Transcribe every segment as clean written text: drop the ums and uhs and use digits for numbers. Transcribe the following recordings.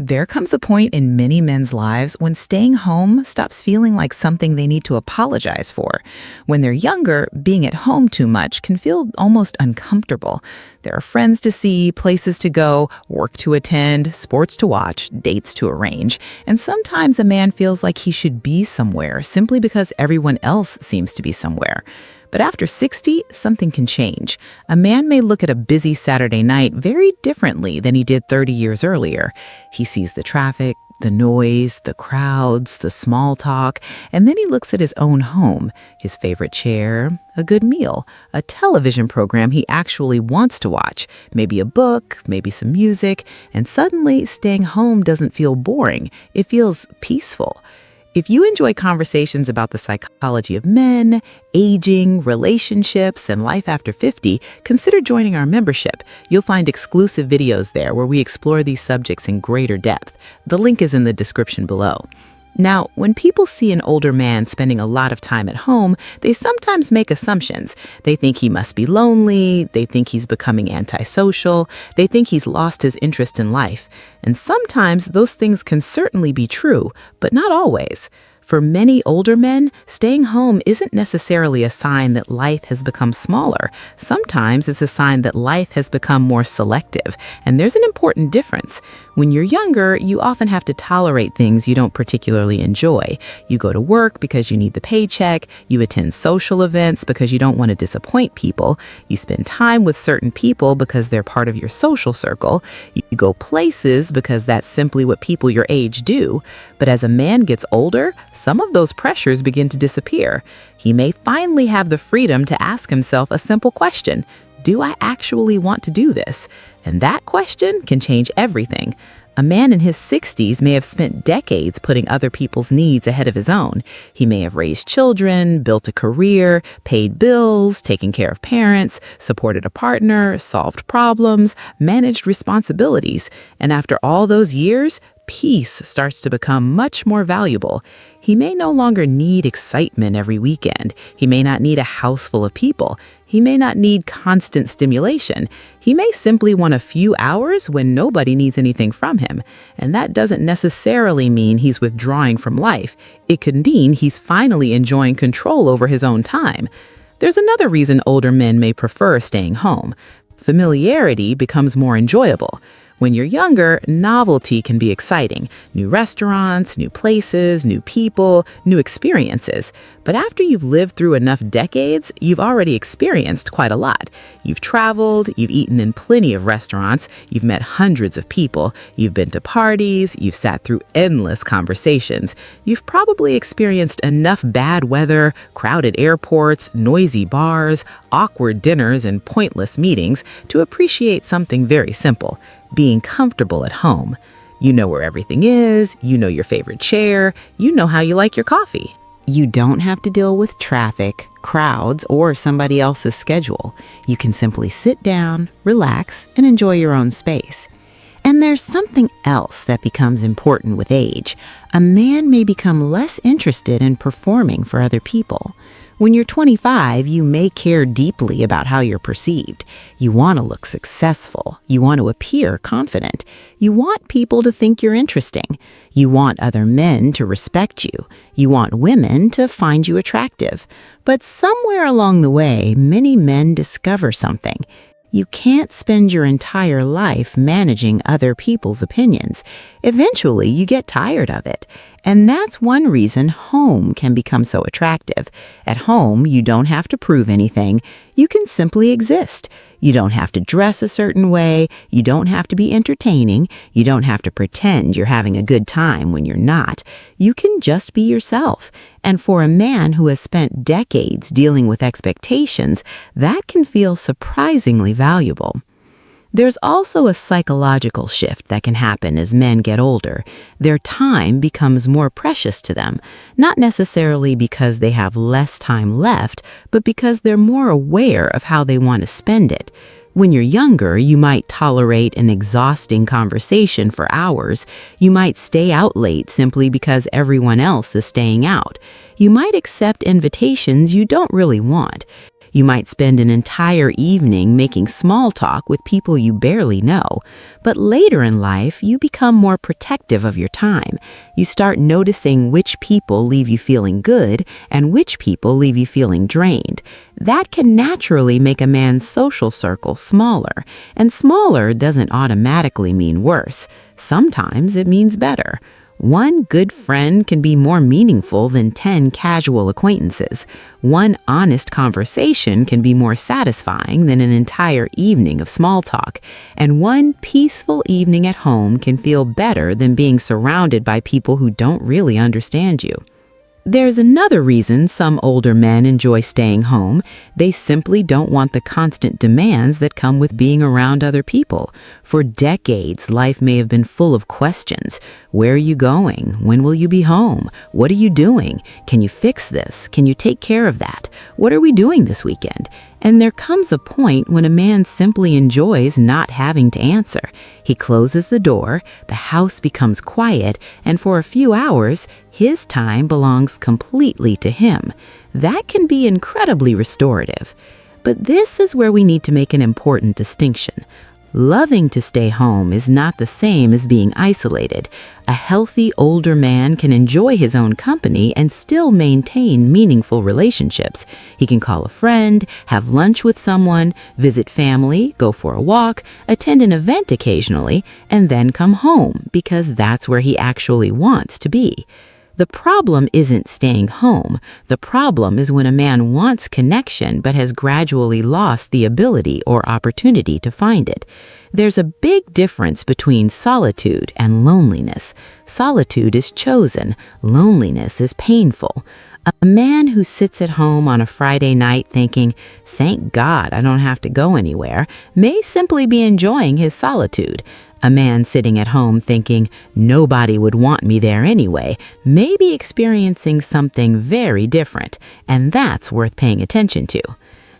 There comes a point in many men's lives when staying home stops feeling like something they need to apologize for. When they're younger, being at home too much can feel almost uncomfortable. There are friends to see, places to go, work to attend, sports to watch, dates to arrange, and sometimes a man feels like he should be somewhere simply because everyone else seems to be somewhere. But after 60, something can change. A man may look at a busy Saturday night very differently than he did 30 years earlier. He sees the traffic, the noise, the crowds, the small talk, and then he looks at his own home, his favorite chair, a good meal, a television program he actually wants to watch, maybe a book, maybe some music, and suddenly staying home doesn't feel boring. It feels peaceful. If you enjoy conversations about the psychology of men, aging, relationships, and life after 50, consider joining our membership. You'll find exclusive videos there where we explore these subjects in greater depth. The link is in the description below. Now, when people see an older man spending a lot of time at home, they sometimes make assumptions. They think he must be lonely, they think he's becoming antisocial, they think he's lost his interest in life. And sometimes those things can certainly be true, but not always. For many older men, staying home isn't necessarily a sign that life has become smaller. Sometimes it's a sign that life has become more selective, and there's an important difference. When you're younger, you often have to tolerate things you don't particularly enjoy. You go to work because you need the paycheck, you attend social events because you don't want to disappoint people, you spend time with certain people because they're part of your social circle, you go places because that's simply what people your age do. But as a man gets older, some of those pressures begin to disappear. He may finally have the freedom to ask himself a simple question: do I actually want to do this? And that question can change everything. A man in his 60s may have spent decades putting other people's needs ahead of his own. He may have raised children, built a career, paid bills, taken care of parents, supported a partner, solved problems, managed responsibilities. And after all those years, peace starts to become much more valuable. He may no longer need excitement every weekend. He may not need a house full of people. He may not need constant stimulation. He may simply want a few hours when nobody needs anything from him. And that doesn't necessarily mean he's withdrawing from life. It could mean he's finally enjoying control over his own time. There's another reason older men may prefer staying home. Familiarity becomes more enjoyable. When you're younger, novelty can be exciting. New restaurants, new places, new people, new experiences. But after you've lived through enough decades, you've already experienced quite a lot. You've traveled, you've eaten in plenty of restaurants, you've met hundreds of people, you've been to parties, you've sat through endless conversations. You've probably experienced enough bad weather, crowded airports, noisy bars, awkward dinners, and pointless meetings to appreciate something very simple: being comfortable at home. You know where everything is, you know your favorite chair, you know how you like your coffee. You don't have to deal with traffic, crowds, or somebody else's schedule. You can simply sit down, relax, and enjoy your own space. And there's something else that becomes important with age. A man may become less interested in performing for other people. When you're 25, you may care deeply about how you're perceived. You want to look successful. You want to appear confident. You want people to think you're interesting. You want other men to respect you. You want women to find you attractive. But somewhere along the way, many men discover something. You can't spend your entire life managing other people's opinions. Eventually, you get tired of it. And that's one reason home can become so attractive. At home, you don't have to prove anything. You can simply exist. You don't have to dress a certain way. You don't have to be entertaining. You don't have to pretend you're having a good time when you're not. You can just be yourself. And for a man who has spent decades dealing with expectations, that can feel surprisingly valuable. There's also a psychological shift that can happen as men get older. Their time becomes more precious to them, not necessarily because they have less time left, but because they're more aware of how they want to spend it. When you're younger, you might tolerate an exhausting conversation for hours. You might stay out late simply because everyone else is staying out. You might accept invitations you don't really want. You might spend an entire evening making small talk with people you barely know. But later in life, you become more protective of your time. You start noticing which people leave you feeling good and which people leave you feeling drained. That can naturally make a man's social circle smaller, and smaller doesn't automatically mean worse. Sometimes it means better. One good friend can be more meaningful than 10 casual acquaintances. One honest conversation can be more satisfying than an entire evening of small talk. And one peaceful evening at home can feel better than being surrounded by people who don't really understand you. There's another reason some older men enjoy staying home. They simply don't want the constant demands that come with being around other people. For decades, life may have been full of questions. Where are you going? When will you be home? What are you doing? Can you fix this? Can you take care of that? What are we doing this weekend? And there comes a point when a man simply enjoys not having to answer. He closes the door, the house becomes quiet, and for a few hours, his time belongs completely to him. That can be incredibly restorative. But this is where we need to make an important distinction. Loving to stay home is not the same as being isolated. A healthy older man can enjoy his own company and still maintain meaningful relationships. He can call a friend, have lunch with someone, visit family, go for a walk, attend an event occasionally, and then come home because that's where he actually wants to be. The problem isn't staying home. The problem is when a man wants connection but has gradually lost the ability or opportunity to find it. There's a big difference between solitude and loneliness. Solitude is chosen. Loneliness is painful. A man who sits at home on a Friday night thinking, "Thank God I don't have to go anywhere," may simply be enjoying his solitude. A man sitting at home thinking, "Nobody would want me there anyway," may be experiencing something very different, and that's worth paying attention to.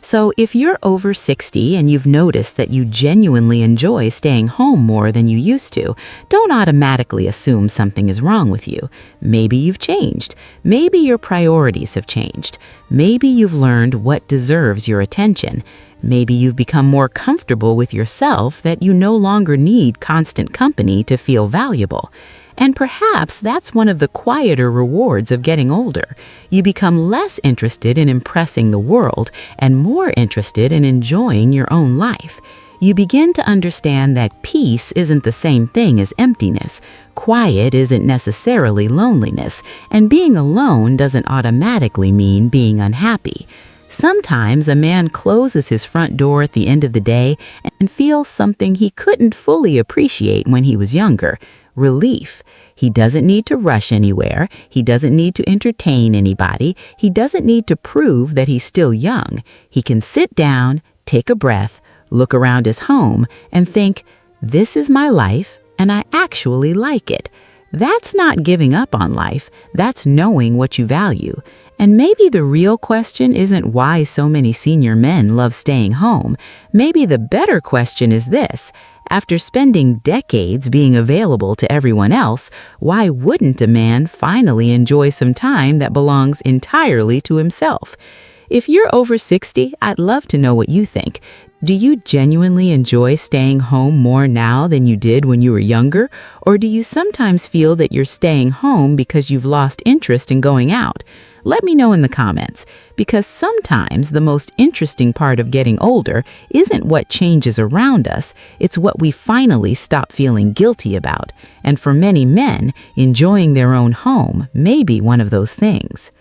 So if you're over 60 and you've noticed that you genuinely enjoy staying home more than you used to, don't automatically assume something is wrong with you. Maybe you've changed. Maybe your priorities have changed. Maybe you've learned what deserves your attention. Maybe you've become more comfortable with yourself that you no longer need constant company to feel valuable. And perhaps that's one of the quieter rewards of getting older. You become less interested in impressing the world and more interested in enjoying your own life. You begin to understand that peace isn't the same thing as emptiness. Quiet isn't necessarily loneliness, and being alone doesn't automatically mean being unhappy. Sometimes a man closes his front door at the end of the day and feels something he couldn't fully appreciate when he was younger: relief. He doesn't need to rush anywhere. He doesn't need to entertain anybody. He doesn't need to prove that he's still young. He can sit down, take a breath, look around his home, and think, "This is my life, and I actually like it." That's not giving up on life. That's knowing what you value. And maybe the real question isn't why so many senior men love staying home. Maybe the better question is this: after spending decades being available to everyone else, why wouldn't a man finally enjoy some time that belongs entirely to himself? If you're over 60, I'd love to know what you think. Do you genuinely enjoy staying home more now than you did when you were younger? Or do you sometimes feel that you're staying home because you've lost interest in going out? Let me know in the comments, because sometimes the most interesting part of getting older isn't what changes around us, it's what we finally stop feeling guilty about. And for many men, enjoying their own home may be one of those things.